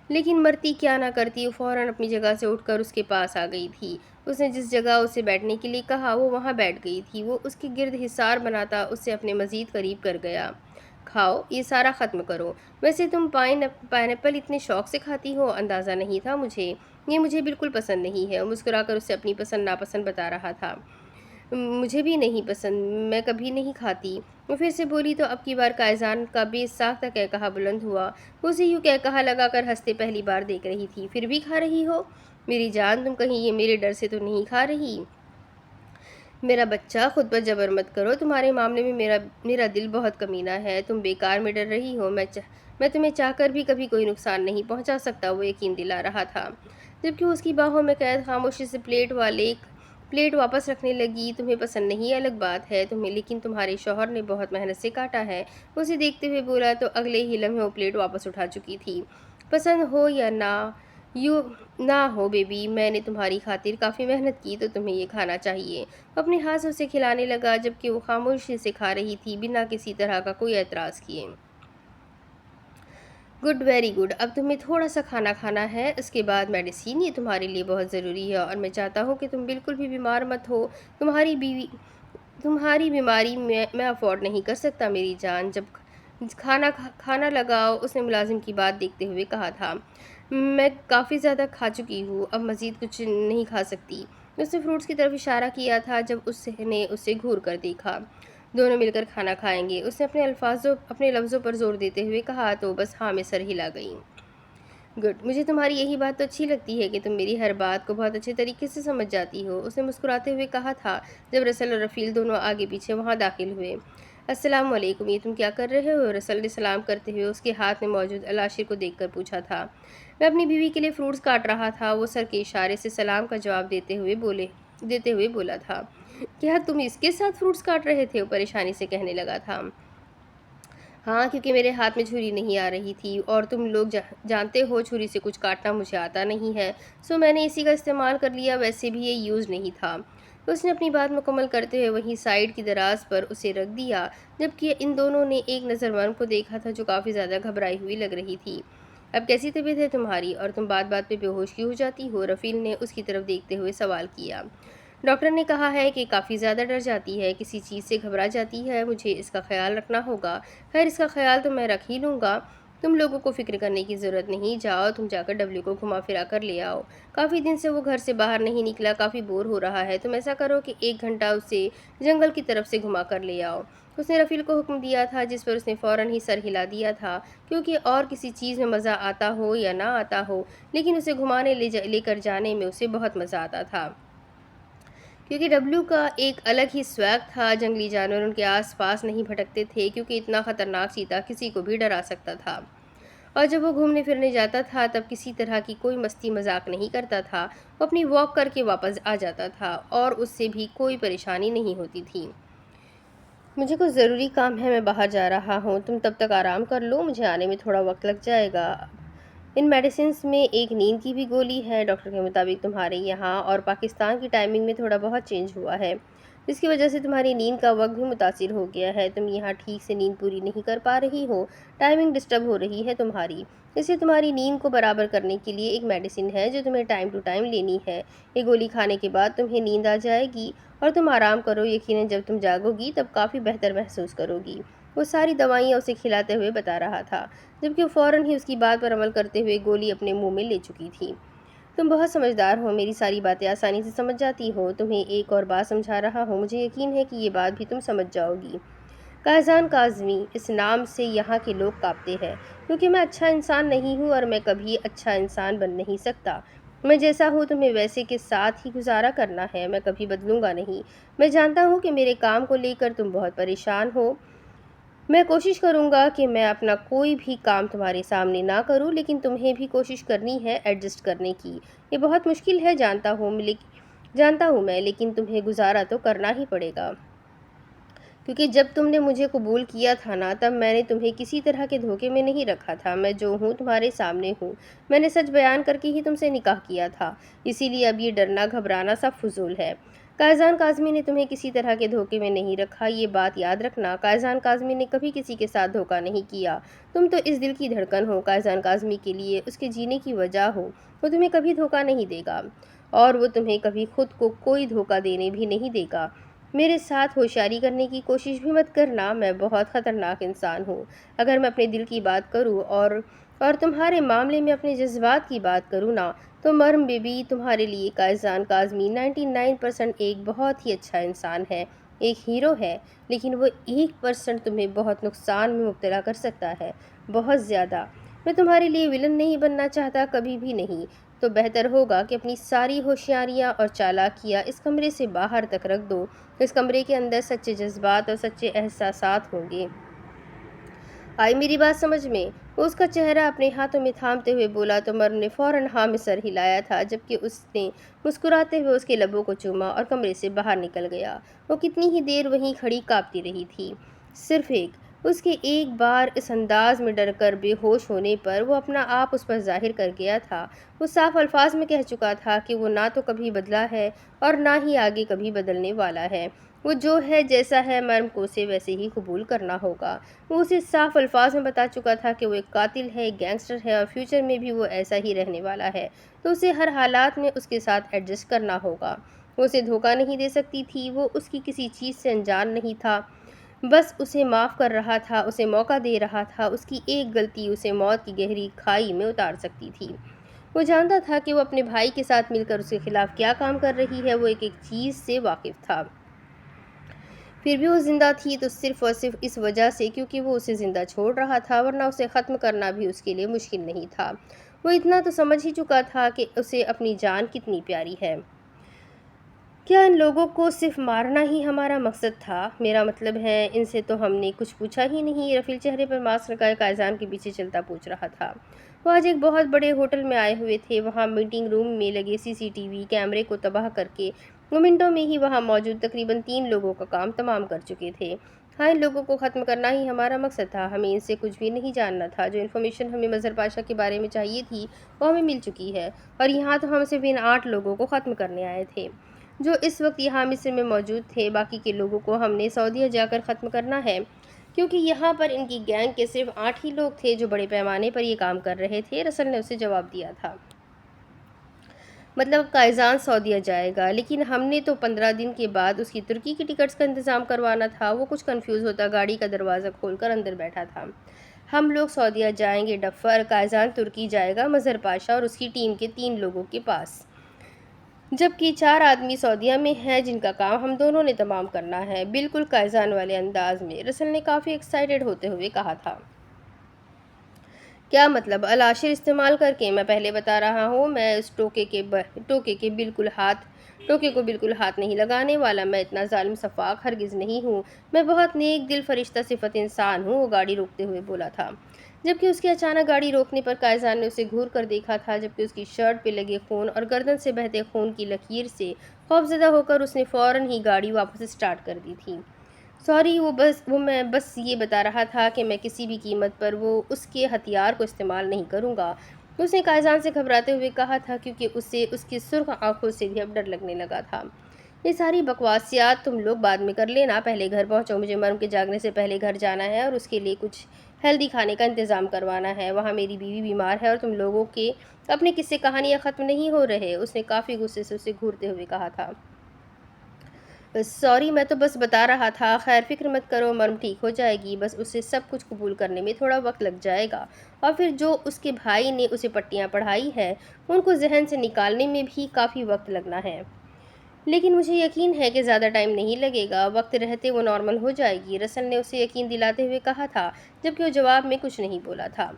لیکن مرتی کیا نہ کرتی، وہ فوراً اپنی جگہ سے اٹھ کر اس کے پاس آ گئی تھی۔ اس نے جس جگہ اسے بیٹھنے کے لیے کہا وہ وہاں بیٹھ گئی تھی۔ وہ اس کے گرد حصار بناتا اسے اپنے مزید قریب کر گیا۔ کھاؤ، یہ سارا ختم کرو۔ ویسے تم پائن ایپل اتنے شوق سے کھاتی ہو، اندازہ نہیں تھا مجھے۔ یہ مجھے بالکل پسند نہیں ہے۔ وہ مسکرا کر اسے اپنی پسند ناپسند بتا رہا تھا۔ مجھے بھی نہیں پسند، میں کبھی نہیں کھاتی۔ وہ پھر سے بولی تو اب کی بار قائزان کا بے ساختہ قہقہا بلند ہوا۔ وہ اسے یوں قہقہا لگا کر ہنستے پہلی بار دیکھ رہی تھی۔ پھر بھی کھا رہی ہو؟ میری جان، تم کہیں یہ میرے ڈر سے تو نہیں کھا رہی؟ میرا بچہ، خود پر جبر مت کرو۔ تمہارے معاملے میں میرا دل بہت کمینہ ہے۔ تم بیکار میں ڈر رہی ہو۔ میں تمہیں چاہ کر بھی کبھی کوئی نقصان نہیں پہنچا سکتا، وہ یقین دلا رہا تھا، جبکہ اس کی باہوں میں قید خاموشی سے پلیٹ واپس رکھنے لگی۔ تمہیں پسند نہیں الگ بات ہے تمہیں، لیکن تمہارے شوہر نے بہت محنت سے کاٹا ہے۔ اسے دیکھتے ہوئے بولا تو اگلے ہی لمحے وہ پلیٹ واپس اٹھا چکی تھی۔ پسند ہو یا نہ ہو بیبی، میں نے تمہاری خاطر کافی محنت کی، تو تمہیں یہ کھانا چاہیے۔ وہ اپنے ہاتھ سے اسے کھلانے لگا، جبکہ وہ خاموشی سے کھا رہی تھی، بنا کسی طرح کا کوئی اعتراض کیے۔ Good, very good. اب تمہیں تھوڑا سا کھانا کھانا ہے، اس کے بعد میڈیسین۔ یہ تمہارے لیے بہت ضروری ہے، اور میں چاہتا ہوں کہ تم بالکل بھی بیمار مت ہو۔ تمہاری بیماری میں افورڈ نہیں کر سکتا میری جان۔ جب کھانا لگاؤ، اس نے ملازم کی بات دیکھتے ہوئے کہا تھا۔ میں کافی زیادہ کھا چکی ہوں، اب مزید کچھ نہیں کھا سکتی۔ اس نے فروٹس کی طرف اشارہ کیا تھا جب اس نے اسے گھور کر دیکھا۔ دونوں مل کر کھانا کھائیں گے، اس نے اپنے لفظوں پر زور دیتے ہوئے کہا، تو بس ہاں میں سر ہلا گئی۔ گڈ، مجھے تمہاری یہی بات تو اچھی لگتی ہے کہ تم میری ہر بات کو بہت اچھے طریقے سے سمجھ جاتی ہو، اس نے مسکراتے ہوئے کہا تھا جب رسل اور رفیل دونوں آگے پیچھے وہاں داخل ہوئے۔ السلام علیکم، یہ تم کیا کر رہے ہو؟ رسل نے سلام کرتے ہوئے اس کے ہاتھ میں موجود الاشر کو دیکھ کر پوچھا تھا۔ میں اپنی بیوی کے لیے فروٹس کاٹ رہا تھا، وہ سر کے اشارے سے سلام کا جواب دیتے ہوئے بولا تھا۔ کیا تم اس کے ساتھ فروٹس کاٹ رہے تھے؟ وہ پریشانی سے کہنے لگا تھا۔ ہاں، کیونکہ میرے ہاتھ میں چھری نہیں آ رہی تھی، اور تم لوگ جانتے ہو چھری سے کچھ کاٹنا مجھے آتا نہیں ہے، سو میں نے اسی کا استعمال کر لیا، ویسے بھی یہ یوز نہیں تھا۔ اس نے اپنی بات مکمل کرتے ہوئے وہیں سائیڈ کی دراز پر اسے رکھ دیا، جبکہ ان دونوں نے ایک نظر مرم کو دیکھا تھا جو کافی زیادہ گھبرائی ہوئی لگ رہی تھی۔ اب کیسی طبیعت ہے تمہاری، اور تم بات بات پہ بے ہوش کیوں ہو جاتی ہو؟ رفیل نے اس کی طرف دیکھتے ہوئے سوال کیا۔ ڈاکٹر نے کہا ہے کہ کافی زیادہ ڈر جاتی ہے، کسی چیز سے گھبرا جاتی ہے، مجھے اس کا خیال رکھنا ہوگا۔ خیر، اس کا خیال تو میں رکھ ہی لوں گا، تم لوگوں کو فکر کرنے کی ضرورت نہیں۔ جاؤ، تم جا کر ڈبلیو کو گھما پھرا کر لے آؤ، کافی دن سے وہ گھر سے باہر نہیں نکلا، کافی بور ہو رہا ہے۔ تم ایسا کرو کہ 1 گھنٹہ اسے جنگل کی طرف سے گھما کر لے آؤ۔ اس نے رفیل کو حکم دیا تھا، جس پر اس نے فوراً ہی سر ہلا دیا تھا، کیونکہ اور کسی چیز میں مزہ آتا ہو یا نہ آتا ہو، لیکن اسے گھمانے لے کر جانے میں اسے بہت مزہ آتا تھا، کیونکہ ڈبلیو کا ایک الگ ہی سویگ تھا۔ جنگلی جانور ان کے آس پاس نہیں بھٹکتے تھے، کیونکہ اتنا خطرناک چیتا کسی کو بھی ڈرا سکتا تھا، اور جب وہ گھومنے پھرنے جاتا تھا تب کسی طرح کی کوئی مستی مذاق نہیں کرتا تھا، وہ اپنی واک کر کے واپس آ جاتا تھا، اور اس سے بھی کوئی پریشانی نہیں ہوتی تھی۔ مجھے کچھ ضروری کام ہے، میں باہر جا رہا ہوں، تم تب تک آرام کر لو، مجھے آنے میں تھوڑا وقت لگ جائے گا۔ ان میڈیسنز میں ایک نیند کی بھی گولی ہے، ڈاکٹر کے مطابق تمہارے یہاں اور پاکستان کی ٹائمنگ میں تھوڑا بہت چینج ہوا ہے، جس کی وجہ سے تمہاری نیند کا وقت بھی متاثر ہو گیا ہے، تم یہاں ٹھیک سے نیند پوری نہیں کر پا رہی ہو، ٹائمنگ ڈسٹرب ہو رہی ہے تمہاری، اس لیے تمہاری نیند کو برابر کرنے کے لیے ایک میڈیسن ہے جو تمہیں ٹائم ٹو ٹائم لینی ہے۔ یہ گولی کھانے کے بعد تمہیں نیند آ جائے گی، اور تم آرام کرو، یقیناً جب تم جاگو گی تب کافی بہتر محسوس کرو گی۔ وہ ساری دوائیاں اسے کھلاتے ہوئے بتا رہا تھا، جبکہ وہ فوراً ہی اس کی بات پر عمل کرتے ہوئے گولی اپنے منہ میں لے چکی تھی۔ تم بہت سمجھدار ہو، میری ساری باتیں آسانی سے سمجھ جاتی ہو، تمہیں ایک اور بات سمجھا رہا ہوں، مجھے یقین ہے کہ یہ بات بھی تم سمجھ جاؤ گی۔ قائزان کاظمی، اس نام سے یہاں کے لوگ کانپتے ہیں، کیونکہ میں اچھا انسان نہیں ہوں، اور میں کبھی اچھا انسان بن نہیں سکتا۔ میں جیسا ہوں تمہیں ویسے کے ساتھ ہی گزارا کرنا ہے، میں کبھی بدلوں گا نہیں۔ میں جانتا ہوں کہ میرے کام کو لے کر تم بہت پریشان ہو، میں کوشش کروں گا کہ میں اپنا کوئی بھی کام تمہارے سامنے نہ کروں، لیکن تمہیں بھی کوشش کرنی ہے ایڈجسٹ کرنے کی۔ یہ بہت مشکل ہے جانتا ہوں میں، لیکن تمہیں گزارا تو کرنا ہی پڑے گا، کیونکہ جب تم نے مجھے قبول کیا تھا نا، تب میں نے تمہیں کسی طرح کے دھوکے میں نہیں رکھا تھا۔ میں جو ہوں تمہارے سامنے ہوں، میں نے سچ بیان کر کے ہی تم سے نکاح کیا تھا، اسی لیے اب یہ ڈرنا گھبرانا سب فضول ہے۔ قائزان کاظمی نے تمہیں کسی طرح کے دھوکے میں نہیں رکھا، یہ بات یاد رکھنا۔ قائزان کاظمی نے کبھی کسی کے ساتھ دھوکا نہیں کیا۔ تم تو اس دل کی دھڑکن ہو، قائزان کاظمی کے لیے اس کے جینے کی وجہ ہو۔ وہ تمہیں کبھی دھوکا نہیں دے گا، اور وہ تمہیں کبھی خود کو کوئی دھوکا دینے بھی نہیں دے گا۔ میرے ساتھ ہوشیاری کرنے کی کوشش بھی مت کرنا، میں بہت خطرناک انسان ہوں۔ اگر میں اپنے دل کی بات کروں اور تمہارے معاملے میں اپنے جذبات کی بات کروں نا، تو مرم بیبی، تمہارے لیے قائزان کاظمی 99% ایک بہت ہی اچھا انسان ہے، ایک ہیرو ہے، لیکن وہ 1% تمہیں بہت نقصان میں مبتلا کر سکتا ہے، بہت زیادہ۔ میں تمہارے لیے ولن نہیں بننا چاہتا، کبھی بھی نہیں۔ تو بہتر ہوگا کہ اپنی ساری ہوشیاریاں اور چالاکیاں اس کمرے سے باہر تک رکھ دو۔ اس کمرے کے اندر سچے جذبات اور سچے احساسات ہوں گے۔ آئی میری بات سمجھ میں؟ وہ اس کا چہرہ اپنے ہاتھوں میں تھامتے ہوئے بولا تو مرم نے فوراً ہاں میں سر ہلایا تھا، جبکہ اس نے مسکراتے ہوئے اس کے لبوں کو چوما اور کمرے سے باہر نکل گیا۔ وہ کتنی ہی دیر وہیں کھڑی کانپتی رہی تھی۔ صرف اس کے ایک بار اس انداز میں ڈر کر بے ہوش ہونے پر وہ اپنا آپ اس پر ظاہر کر گیا تھا۔ وہ صاف الفاظ میں کہہ چکا تھا کہ وہ نہ تو کبھی بدلا ہے اور نہ ہی آگے کبھی بدلنے والا ہے۔ وہ جو ہے جیسا ہے، مرم کو اسے ویسے ہی قبول کرنا ہوگا۔ وہ اسے صاف الفاظ میں بتا چکا تھا کہ وہ ایک قاتل ہے، ایک گینگسٹر ہے، اور فیوچر میں بھی وہ ایسا ہی رہنے والا ہے، تو اسے ہر حالات میں اس کے ساتھ ایڈجسٹ کرنا ہوگا۔ وہ اسے دھوکہ نہیں دے سکتی تھی، وہ اس کی کسی چیز سے انجان نہیں تھا، بس اسے معاف کر رہا تھا، اسے موقع دے رہا تھا۔ اس کی ایک غلطی اسے موت کی گہری کھائی میں اتار سکتی تھی۔ وہ جانتا تھا کہ وہ اپنے بھائی کے ساتھ مل کر اس کے خلاف کیا کام کر رہی ہے، وہ ایک ایک چیز سے واقف تھا۔ پھر بھی وہ زندہ تھی تو صرف اور صرف اس وجہ سے کیونکہ وہ اسے زندہ چھوڑ رہا تھا، ورنہ اسے ختم کرنا بھی اس کے لیے مشکل نہیں تھا۔ وہ اتنا تو سمجھ ہی چکا تھا کہ اسے اپنی جان کتنی پیاری ہے۔ کیا ان لوگوں کو صرف مارنا ہی ہمارا مقصد تھا؟ میرا مطلب ہے ان سے تو ہم نے کچھ پوچھا ہی نہیں۔ رفیل چہرے پر ماسک لگائے قائزان کے پیچھے چلتا پوچھ رہا تھا۔ وہ آج ایک بہت بڑے ہوٹل میں آئے ہوئے تھے، وہاں میٹنگ روم میں لگے CCTV کیمرے کو تباہ کر کے وہ منٹوں میں ہی وہاں موجود تقریباً 3 لوگوں کا کام تمام کر چکے تھے۔ ہاں، ان لوگوں کو ختم کرنا ہی ہمارا مقصد تھا، ہمیں ان سے کچھ بھی نہیں جاننا تھا۔ جو انفارمیشن ہمیں مظہر پاشا کے بارے میں چاہیے تھی وہ ہمیں مل چکی ہے، اور یہاں تو ہم صرف ان 8 لوگوں کو ختم کرنے آئے تھے جو اس وقت یہاں مصر میں موجود تھے۔ باقی کے لوگوں کو ہم نے سعودیہ جا کر ختم کرنا ہے، کیونکہ یہاں پر ان کی گینگ کے صرف 8 ہی لوگ تھے جو بڑے پیمانے پر یہ کام کر رہے تھے۔ رسل نے اسے جواب دیا تھا۔ مطلب قائزان سعودیہ جائے گا، لیکن ہم نے تو 15 دن کے بعد اس کی ترکی کی ٹکٹس کا انتظام کروانا تھا۔ وہ کچھ کنفیوز ہوتا گاڑی کا دروازہ کھول کر اندر بیٹھا تھا۔ ہم لوگ سعودیہ جائیں گے ڈفر، قائزان ترکی جائے گا مظہر پاشا اور اس کی ٹیم کے 3 لوگوں کے پاس، جبکہ 4 آدمی سعودیہ میں ہیں جن کا کام ہم دونوں نے تمام کرنا ہے۔ بالکل قائزان والے انداز میں، رسل نے کافی ایکسائٹڈ ہوتے ہوئے کہا تھا۔ کیا مطلب؟ الاشر استعمال کر کے؟ میں پہلے بتا رہا ہوں، میں اس ٹوکے کو بالکل ہاتھ نہیں لگانے والا۔ میں اتنا ظالم سفاک ہرگز نہیں ہوں، میں بہت نیک دل فرشتہ صفت انسان ہوں۔ وہ گاڑی روکتے ہوئے بولا تھا، جبکہ اس کے اچانک گاڑی روکنے پر قائزان نے اسے گھور کر دیکھا تھا، جبکہ اس کی شرٹ پہ لگے خون اور گردن سے بہتے خون کی لکیر سے خوفزدہ ہو کر اس نے فوراً ہی گاڑی واپس اسٹارٹ کر دی تھی۔ سوری، میں بس یہ بتا رہا تھا کہ میں کسی بھی قیمت پر وہ اس کے ہتھیار کو استعمال نہیں کروں گا، اس نے قائزان سے گھبراتے ہوئے کہا تھا، کیونکہ اسے اس کی سرخ آنکھوں سے بھی اب ڈر لگنے لگا تھا۔ یہ ساری بکواسیات تم لوگ بعد میں کر لینا، پہلے گھر پہنچو، مجھے مرم کے جاگنے سے پہلے گھر جانا ہے اور اس کے لیے کچھ ہیلدی کھانے کا انتظام کروانا ہے۔ وہاں میری بیوی بیمار ہے اور تم لوگوں کے اپنے قصے کہانیاں ختم نہیں ہو رہے، اس نے کافی غصے سے اسے گھورتے ہوئے کہا تھا۔ سوری، میں تو بس بتا رہا تھا۔ خیر فکر مت کرو، مرم ٹھیک ہو جائے گی، بس اسے سب کچھ قبول کرنے میں تھوڑا وقت لگ جائے گا، اور پھر جو اس کے بھائی نے اسے پٹیاں پڑھائی ہیں ان کو ذہن سے نکالنے میں بھی کافی وقت لگنا ہے، لیکن مجھے یقین ہے کہ زیادہ ٹائم نہیں لگے گا، وقت رہتے وہ نارمل ہو جائے گی، رسل نے اسے یقین دلاتے ہوئے کہا تھا، جبکہ وہ جواب میں کچھ نہیں بولا تھا۔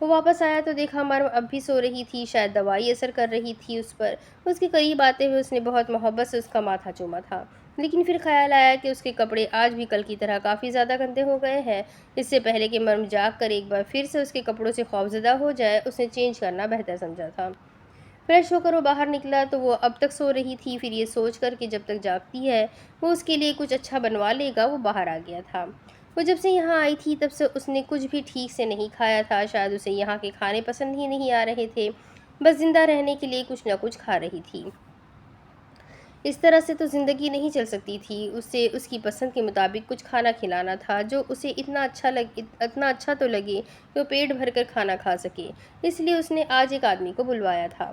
وہ واپس آیا تو دیکھا مرم اب بھی سو رہی تھی، شاید دوائی اثر کر رہی تھی اس پر۔ اس کے قریب آتے ہوئے اس نے بہت محبت سے اس کا ماتھا چوما تھا۔ لیکن پھر خیال آیا کہ اس کے کپڑے آج بھی کل کی طرح کافی زیادہ گندے ہو گئے ہیں۔ اس سے پہلے کہ مرم جاگ کر ایک بار پھر سے اس کے کپڑوں سے خوفزدہ ہو جائے، اس نے چینج کرنا بہتر سمجھا تھا۔ فریش ہو کر وہ باہر نکلا تو وہ اب تک سو رہی تھی، پھر یہ سوچ کر کہ جب تک جاگتی ہے وہ اس کے لیے کچھ اچھا بنوا لے گا، وہ باہر آ گیا تھا۔ وہ جب سے یہاں آئی تھی تب سے اس نے کچھ بھی ٹھیک سے نہیں کھایا تھا، شاید اسے یہاں کے کھانے پسند ہی نہیں آ رہے تھے، بس زندہ رہنے کے لیے کچھ نہ کچھ کھا رہی تھی۔ اس طرح سے تو زندگی نہیں چل سکتی تھی، اسے اس کی پسند کے مطابق کچھ کھانا کھلانا تھا جو اسے اتنا اچھا تو لگے کہ وہ پیٹ بھر کر کھانا کھا سکے۔ اس لیے اس نے آج ایک آدمی کو بلوایا تھا۔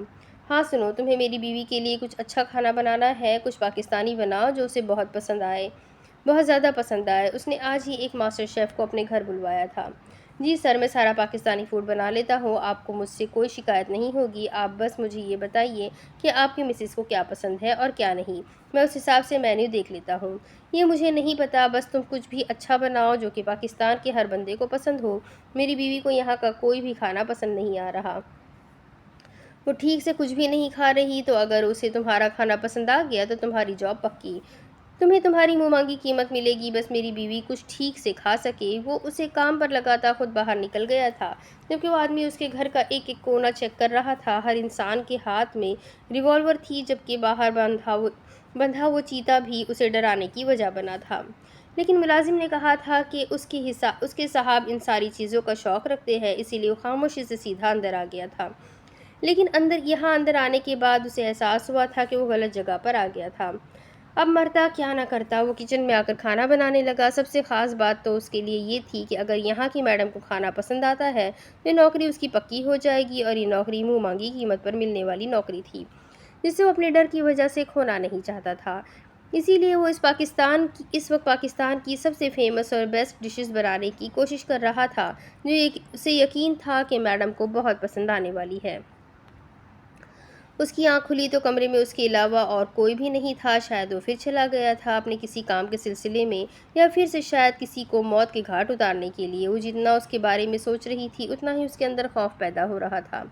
ہاں سنو، تمہیں میری بیوی کے لیے کچھ اچھا کھانا بنانا ہے، کچھ پاکستانی بناؤ جو اسے بہت پسند آئے، بہت زیادہ پسند آئے۔ اس نے آج ہی ایک ماسٹر شیف کو اپنے گھر بلوایا تھا۔ جی سر، میں سارا پاکستانی فوڈ بنا لیتا ہوں، آپ کو مجھ سے کوئی شکایت نہیں ہوگی، آپ بس مجھے یہ بتائیے کہ آپ کی مسز کو کیا پسند ہے اور کیا نہیں، میں اس حساب سے مینیو دیکھ لیتا ہوں۔ یہ مجھے نہیں پتا، بس تم کچھ بھی اچھا بناؤ جو کہ پاکستان کے ہر بندے کو پسند ہو۔ میری بیوی کو یہاں کا کوئی بھی کھانا پسند نہیں آ رہا، وہ ٹھیک سے کچھ بھی نہیں کھا رہی، تو اگر اسے تمہارا کھانا پسند آ گیا تو تمہاری جاب پکی، تمہیں تمہاری منہ مانگی قیمت ملے گی۔ بس میری بیوی کچھ ٹھیک سے کھا سکے۔ وہ اسے کام پر لگاتا خود باہر نکل گیا تھا، جبکہ وہ آدمی اس کے گھر کا ایک ایک کونا چیک کر رہا تھا۔ ہر انسان کے ہاتھ میں ریوالور تھی، جبکہ باہر بندھا وہ چیتا بھی اسے ڈرانے کی وجہ بنا تھا۔ لیکن ملازم نے کہا تھا کہ اس کے صاحب ان ساری چیزوں کا شوق رکھتے ہیں، اسی لیے وہ خاموشی سے سیدھا اندر آ گیا تھا۔ لیکن یہاں اندر آنے کے بعد اسے احساس ہوا تھا کہ وہ غلط جگہ پر آ گیا تھا۔ اب مرتا کیا نہ کرتا، وہ کچن میں آ کر کھانا بنانے لگا۔ سب سے خاص بات تو اس کے لیے یہ تھی کہ اگر یہاں کی میڈم کو کھانا پسند آتا ہے تو یہ نوکری اس کی پکی ہو جائے گی، اور یہ نوکری منہ مانگی قیمت پر ملنے والی نوکری تھی جسے وہ اپنے ڈر کی وجہ سے کھونا نہیں چاہتا تھا۔ اسی لیے وہ اس وقت پاکستان کی سب سے فیمس اور بیسٹ ڈشز بنانے کی کوشش کر رہا تھا جو اسے یقین تھا کہ میڈم کو بہت پسند آنے والی ہے۔ اس کی آنکھ کھلی تو کمرے میں اس کے علاوہ اور کوئی بھی نہیں تھا۔ شاید وہ پھر چلا گیا تھا اپنے کسی کام کے سلسلے میں، یا پھر سے شاید کسی کو موت کے گھاٹ اتارنے کے لیے۔ وہ جتنا اس کے بارے میں سوچ رہی تھی اتنا ہی اس کے اندر خوف پیدا ہو رہا تھا۔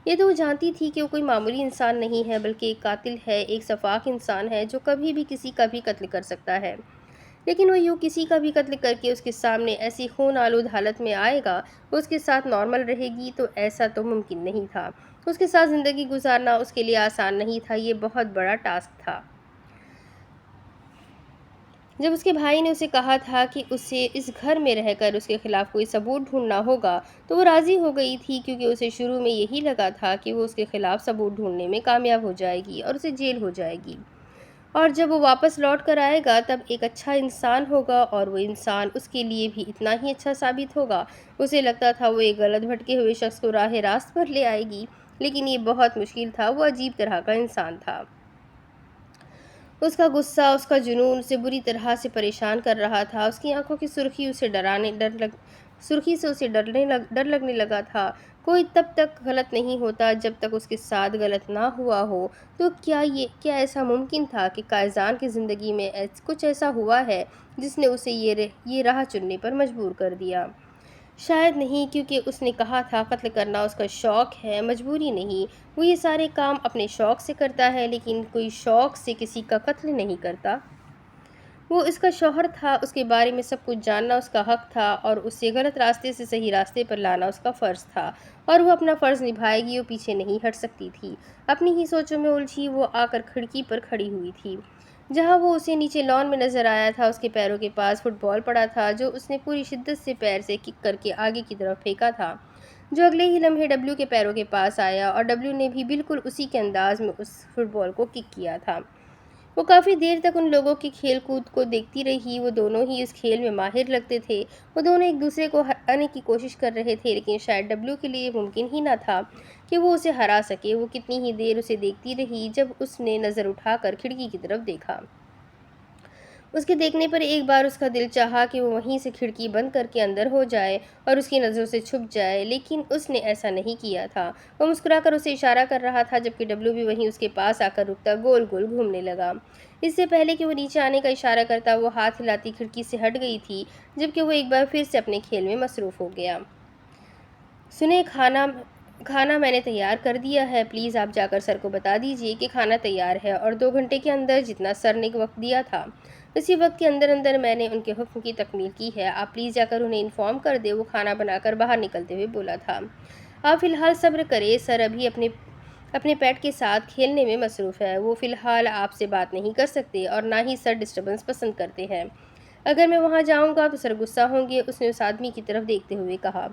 یہ تو وہ جانتی تھی کہ وہ کوئی معمولی انسان نہیں ہے، بلکہ ایک قاتل ہے، ایک سفاک انسان ہے جو کبھی بھی کسی کا بھی قتل کر سکتا ہے۔ لیکن وہ یوں کسی کا بھی قتل کر کے اس کے سامنے ایسی خون آلود حالت میں آئے گا، وہ اس کے ساتھ نارمل رہے گی، تو ایسا تو ممکن نہیں تھا۔ اس کے ساتھ زندگی گزارنا اس کے لیے آسان نہیں تھا، یہ بہت بڑا ٹاسک تھا۔ جب اس کے بھائی نے اسے کہا تھا کہ اسے اس گھر میں رہ کر اس کے خلاف کوئی ثبوت ڈھونڈنا ہوگا تو وہ راضی ہو گئی تھی، کیونکہ اسے شروع میں یہی لگا تھا کہ وہ اس کے خلاف ثبوت ڈھونڈنے میں کامیاب ہو جائے گی اور اسے جیل ہو جائے گی، اور جب وہ واپس لوٹ کر آئے گا تب ایک اچھا انسان ہوگا، اور وہ انسان اس کے لیے بھی اتنا ہی اچھا ثابت ہوگا۔ اسے لگتا تھا وہ ایک غلط بھٹکے ہوئے شخص کو راہ راست پر لے آئے گی، لیکن یہ بہت مشکل تھا۔ وہ عجیب طرح کا انسان تھا۔ اس کا غصہ، اس کا جنون اسے بری طرح سے پریشان کر رہا تھا۔ اس کی آنکھوں کی سرخی سے اسے ڈر لگنے لگا تھا۔ کوئی تب تک غلط نہیں ہوتا جب تک اس کے ساتھ غلط نہ ہوا ہو، تو کیا ایسا ممکن تھا کہ قائزان کی زندگی میں کچھ ایسا ہوا ہے جس نے اسے یہ راہ چننے پر مجبور کر دیا؟ شاید نہیں، کیونکہ اس نے کہا تھا قتل کرنا اس کا شوق ہے، مجبوری نہیں۔ وہ یہ سارے کام اپنے شوق سے کرتا ہے، لیکن کوئی شوق سے کسی کا قتل نہیں کرتا۔ وہ اس کا شوہر تھا، اس کے بارے میں سب کچھ جاننا اس کا حق تھا، اور اسے غلط راستے سے صحیح راستے پر لانا اس کا فرض تھا، اور وہ اپنا فرض نبھائے گی، وہ پیچھے نہیں ہٹ سکتی تھی۔ اپنی ہی سوچوں میں الجھی وہ آ کر کھڑکی پر کھڑی ہوئی تھی، جہاں وہ اسے نیچے لان میں نظر آیا تھا۔ اس کے پیروں کے پاس فٹ بال پڑا تھا جو اس نے پوری شدت سے پیر سے کک کر کے آگے کی طرف پھینکا تھا، جو اگلے ہی لمحے ڈبلیو کے پیروں کے پاس آیا، اور ڈبلیو نے بھی بالکل اسی کے انداز میں اس فٹ بال کو کک کیا تھا۔ وہ کافی دیر تک ان لوگوں کی کھیل کود کو دیکھتی رہی۔ وہ دونوں ہی اس کھیل میں ماہر لگتے تھے، وہ دونوں ایک دوسرے کو ہرانے کی کوشش کر رہے تھے، لیکن شاید ڈبلیو کے لیے ممکن ہی نہ تھا کہ وہ اسے ہرا سکے۔ وہ کتنی ہی دیر اسے دیکھتی رہی، جب اس نے نظر اٹھا کر کھڑکی کی طرف دیکھا۔ اس کے دیکھنے پر ایک بار اس کا دل چاہا کہ وہ وہیں سے کھڑکی بند کر کے اندر ہو جائے اور اس کی نظروں سے چھپ جائے، لیکن اس نے ایسا نہیں کیا تھا۔ وہ مسکرا کر اسے اشارہ کر رہا تھا، جبکہ ڈبلیو بھی وہیں اس کے پاس آ کر رکتا گول گول گھومنے لگا۔ اس سے پہلے کہ وہ نیچے آنے کا اشارہ کرتا، وہ ہاتھ ہلاتی کھڑکی سے ہٹ گئی تھی، جبکہ وہ ایک بار پھر سے اپنے کھیل میں مصروف ہو گیا۔ سنیں، کھانا میں نے تیار کر دیا ہے، پلیز آپ جا کر سر کو بتا دیجئے کہ کھانا تیار ہے، اور 2 گھنٹے کے اندر جتنا سر نے وقت دیا تھا اسی وقت کے اندر میں نے ان کے حکم کی تکمیل کی ہے۔ آپ پلیز جا کر انہیں انفارم کر دیں۔ وہ کھانا بنا کر باہر نکلتے ہوئے بولا تھا۔ آپ فی الحال صبر کریں، سر ابھی اپنے پیٹ کے ساتھ کھیلنے میں مصروف ہے، وہ فی الحال آپ سے بات نہیں کر سکتے اور نہ ہی سر ڈسٹربنس پسند کرتے ہیں۔ اگر میں وہاں جاؤں گا تو سر غصہ ہوں گے، اس نے اس آدمی کی طرف دیکھتے ہوئے کہا۔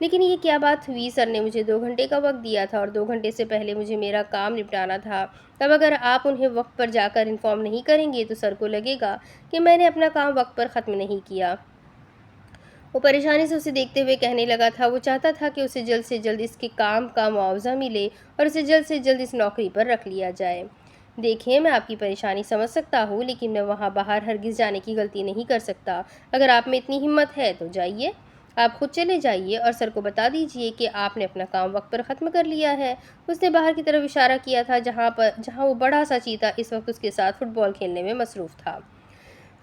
لیکن یہ کیا بات ہوئی؟ سر نے مجھے 2 گھنٹے کا وقت دیا تھا اور 2 گھنٹے سے پہلے مجھے میرا کام نپٹانا تھا۔ تب اگر آپ انہیں وقت پر جا کر انفارم نہیں کریں گے تو سر کو لگے گا کہ میں نے اپنا کام وقت پر ختم نہیں کیا۔ وہ پریشانی سے اسے دیکھتے ہوئے کہنے لگا تھا، وہ چاہتا تھا کہ اسے جلد سے جلد اس کے کام کا معاوضہ ملے اور اسے جلد سے جلد اس نوکری پر رکھ لیا جائے۔ دیکھیں، میں آپ کی پریشانی سمجھ سکتا ہوں، لیکن میں وہاں باہر ہرگز جانے کی غلطی نہیں کر سکتا۔ اگر آپ میں اتنی ہمت ہے تو جائیے، آپ خود چلے جائیے اور سر کو بتا دیجئے کہ آپ نے اپنا کام وقت پر ختم کر لیا ہے۔ اس نے باہر کی طرف اشارہ کیا تھا جہاں وہ بڑا سا چیتا اس وقت اس کے ساتھ فٹ بال کھیلنے میں مصروف تھا۔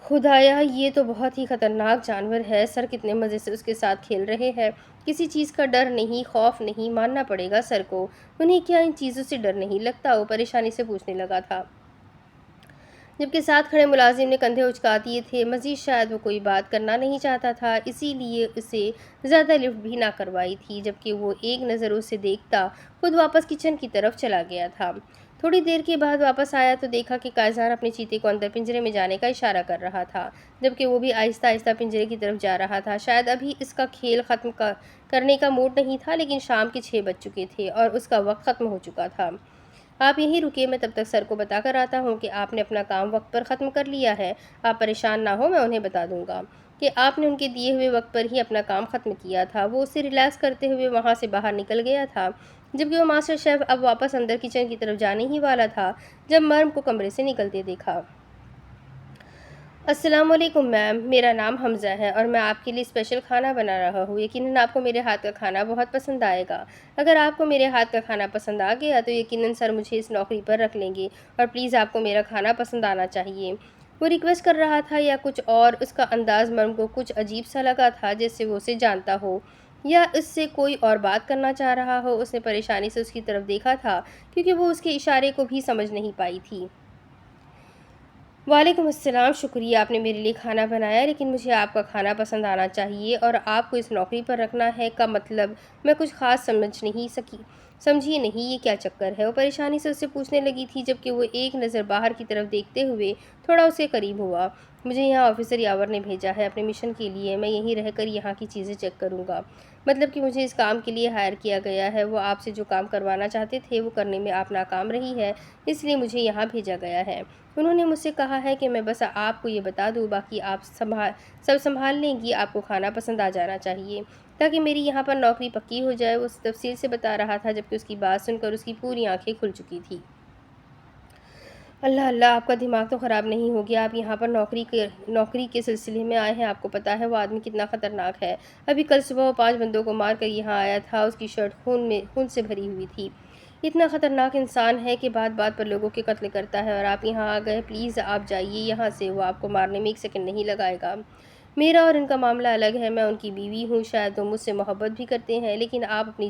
خدایا، یہ تو بہت ہی خطرناک جانور ہے، سر کتنے مزے سے اس کے ساتھ کھیل رہے ہیں، کسی چیز کا ڈر نہیں، خوف نہیں، ماننا پڑے گا سر کو، انہیں کیا ان چیزوں سے ڈر نہیں لگتا؟ وہ پریشانی سے پوچھنے لگا تھا، جبکہ ساتھ کھڑے ملازم نے کندھے اچکا دیے تھے۔ مزید شاید وہ کوئی بات کرنا نہیں چاہتا تھا، اسی لیے اسے زیادہ لفٹ بھی نہ کروائی تھی، جبکہ وہ ایک نظر اسے دیکھتا خود واپس کچن کی طرف چلا گیا تھا۔ تھوڑی دیر کے بعد واپس آیا تو دیکھا کہ قائزار اپنے چیتے کو اندر پنجرے میں جانے کا اشارہ کر رہا تھا، جبکہ وہ بھی آہستہ آہستہ پنجرے کی طرف جا رہا تھا۔ شاید ابھی اس کا کھیل ختم کرنے کا موڈ نہیں تھا، لیکن شام کے 6 بج چکے تھے اور اس کا وقت ختم ہو چکا تھا۔ آپ یہیں رکے، میں تب تک سر کو بتا کر آتا ہوں کہ آپ نے اپنا کام وقت پر ختم کر لیا ہے۔ آپ پریشان نہ ہو، میں انہیں بتا دوں گا کہ آپ نے ان کے دیے ہوئے وقت پر ہی اپنا کام ختم کیا تھا۔ وہ اسے ریلیکس کرتے ہوئے وہاں سے باہر نکل گیا تھا، جبکہ وہ ماسٹر شیف اب واپس اندر کچن کی طرف جانے ہی والا تھا جب مرم کو کمرے سے نکلتے دیکھا۔ السلام علیکم میم، میرا نام حمزہ ہے اور میں آپ کے لیے اسپیشل کھانا بنا رہا ہوں۔ یقیناً آپ کو میرے ہاتھ کا کھانا بہت پسند آئے گا۔ اگر آپ کو میرے ہاتھ کا کھانا پسند آ گیا تو یقیناً سر مجھے اس نوکری پر رکھ لیں گے، اور پلیز آپ کو میرا کھانا پسند آنا چاہیے۔ وہ ریکویسٹ کر رہا تھا یا کچھ اور، اس کا انداز مرم کو کچھ عجیب سا لگا تھا، جیسے وہ اسے جانتا ہو یا اس سے کوئی اور بات کرنا چاہ رہا ہو۔ اس نے پریشانی سے اس کی طرف دیکھا تھا کیونکہ وہ اس کے اشارے کو بھی سمجھ نہیں پائی تھی۔ وعلیکم السلام، شکریہ آپ نے میرے لیے کھانا بنایا، لیکن مجھے آپ کا کھانا پسند آنا چاہیے اور آپ کو اس نوکری پر رکھنا ہے کا مطلب میں کچھ خاص سمجھی نہیں، یہ کیا چکر ہے؟ وہ پریشانی سے اس سے پوچھنے لگی تھی، جبکہ وہ ایک نظر باہر کی طرف دیکھتے ہوئے تھوڑا اس کے قریب ہوا۔ مجھے یہاں آفیسر یاور نے بھیجا ہے اپنے مشن کے لیے، میں یہیں رہ کر یہاں کی چیزیں چیک کروں گا۔ مطلب کہ مجھے اس کام کے لیے ہائر کیا گیا ہے۔ وہ آپ سے جو کام کروانا چاہتے تھے وہ کرنے میں آپ ناکام رہی ہے، اس لیے مجھے یہاں بھیجا گیا ہے۔ انہوں نے مجھ سے کہا ہے کہ میں بس آپ کو یہ بتا دوں، باقی آپ سب سنبھال لیں گی۔ آپ کو کھانا پسند آ جانا چاہیے تاکہ میری یہاں پر نوکری پکی ہو جائے۔ وہ اس تفصیل سے بتا رہا تھا، جبکہ اس کی بات سن کر اس کی پوری آنکھیں کھل چکی تھی۔ اللہ اللہ، آپ کا دماغ تو خراب نہیں ہو گیا؟ آپ یہاں پر نوکری کے سلسلے میں آئے ہیں؟ آپ کو پتہ ہے وہ آدمی کتنا خطرناک ہے؟ ابھی کل صبح وہ 5 بندوں کو مار کر یہاں آیا تھا، اس کی شرٹ خون سے بھری ہوئی تھی۔ اتنا خطرناک انسان ہے کہ بات بات پر لوگوں کے قتل کرتا ہے، اور آپ یہاں آ گئے۔ پلیز آپ جائیے یہاں سے، وہ آپ کو مارنے میں 1 سیکنڈ نہیں لگائے گا۔ میرا اور ان کا معاملہ الگ ہے، میں ان کی بیوی ہوں، شاید وہ مجھ سے محبت بھی کرتے ہیں، لیکن آپ اپنی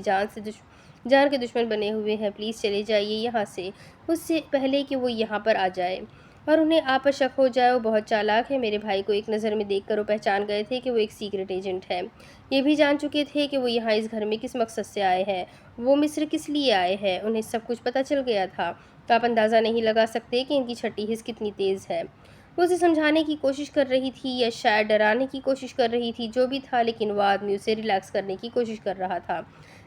جان کے دشمن بنے ہوئے ہیں۔ پلیز چلے جائیے یہاں سے، اس سے پہلے کہ وہ یہاں پر آ جائے اور انہیں آپ پر شک ہو جائے۔ وہ بہت چالاک ہے، میرے بھائی کو ایک نظر میں دیکھ کر وہ پہچان گئے تھے کہ وہ ایک سیکرٹ ایجنٹ ہے۔ یہ بھی جان چکے تھے کہ وہ یہاں اس گھر میں کس مقصد سے آئے ہیں، وہ مصر کس لیے آئے ہیں، انہیں سب کچھ پتہ چل گیا تھا۔ تو آپ اندازہ نہیں لگا سکتے کہ ان کی چھٹی حس کتنی تیز ہے۔ وہ اسے سمجھانے کی کوشش کر رہی تھی یا شاید ڈرانے کی کوشش کر رہی تھی، جو بھی تھا، لیکن وہ آدمی اسے ریلیکس کرنے کی کوشش کر رہا تھا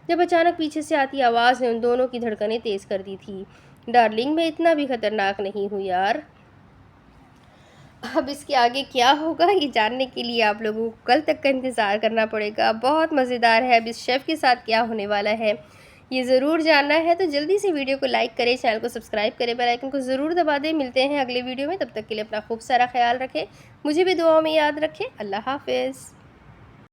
جب اچانک پیچھے سے آتی آواز نے ان دونوں کی دھڑکنیں تیز کر دی تھی۔ ڈارلنگ، میں اتنا بھی خطرناک نہیں ہوں یار۔ اب اس کے آگے کیا ہوگا یہ جاننے کے لیے آپ لوگوں کو کل تک کا انتظار کرنا پڑے گا۔ بہت مزیدار ہے، اب اس شیف کے ساتھ کیا ہونے والا ہے یہ ضرور جاننا ہے، تو جلدی سے ویڈیو کو لائک کریں، چینل کو سبسکرائب کریں، بیل آئیکن کو ضرور دبا دیں۔ ملتے ہیں اگلے ویڈیو میں، تب تک کے لیے اپنا خوب سارا خیال رکھیں، مجھے بھی دعاؤں میں یاد رکھیں۔ اللہ حافظ۔